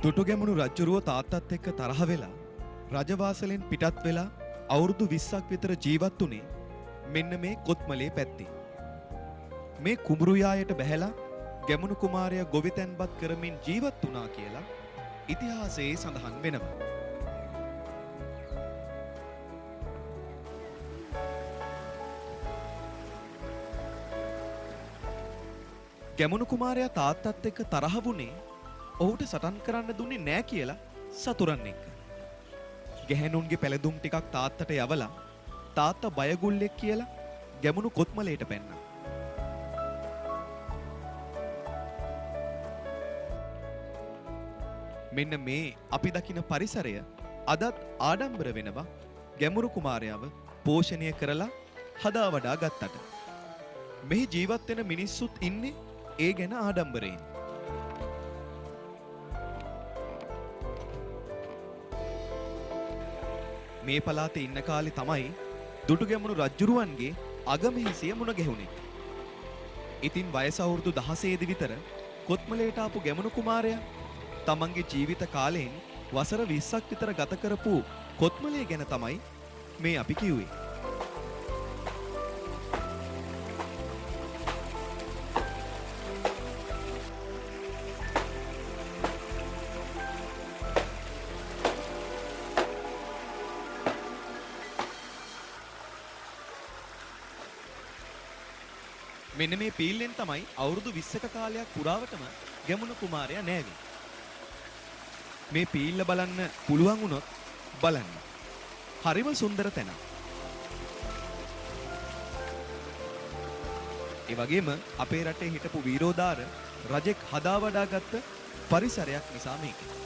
දුටුගැමුණු රජුරුව තාත්තත් එක්ක තරහ වෙලා රජවාසලෙන් පිටත් වෙලා අවුරුදු 20ක් විතර ජීවත් වුණේ මෙන්න මේ කොත්මලේ පැත්තේ. මේ කුඹුරු යායට බැහැලා ගැමුණු කුමාරයා ගොවිතැන්පත් කරමින් ජීවත් වුණා කියලා ඉතිහාසයේ සඳහන් වෙනවා. ගැමුණු කුමාරයා තාත්තත් එක්ක තරහ වුණේ ඔහුට සටන් කරන්න දුන්නේ නෑ කියලා සතුරන් එක්ක. ගැහැණුන්ගේ පැලදුම් ටිකක් තාත්තට යවලා තාත්තා බයගුල්ලෙක් කියලා ගැමුණු කොත්මලේට පැන්නා. මෙන්න මේ අපි දකින පරිසරය අදත් ආඩම්බර වෙනවා ගැමුණු කුමාරයාව පෝෂණය කරලා හදා වඩා ගත්තට. මෙහි ජීවත් වෙන මිනිස්සුත් ඉන්නේ ඒ ගැන ආඩම්බරයෙන්. මේ පළාතේ ඉන්න කාලේ තමයි දුටුගැමුණු රජුරුවන්ගේ අගමහිසිය මුණ ගැහුනේ. ඉතින් වයස අවුරුදු 16 විතර කොත්මලේට ආපු ගැමුණු කුමාරයා තමන්ගේ ජීවිත කාලයෙන් වසර 20ක් විතර ගත කරපු කොත්මලේ ගැන තමයි මේ අපි කිව්වේ. මෙන්න මේ පීල්ලෙන් තමයි අවුරුදු 20ක කාලයක් පුරාවටම ගැමුණු කුමාරයා නෑවේ. මේ පීල්ල බලන්න පුළුවන් වුණොත් බලන්න. හරිම සුන්දර තැනක්. ඒ වගේම අපේ රටේ හිටපු වීරෝදාර රජෙක් හදා වඩා ගත්ත පරිසරයක් නිසා මේක.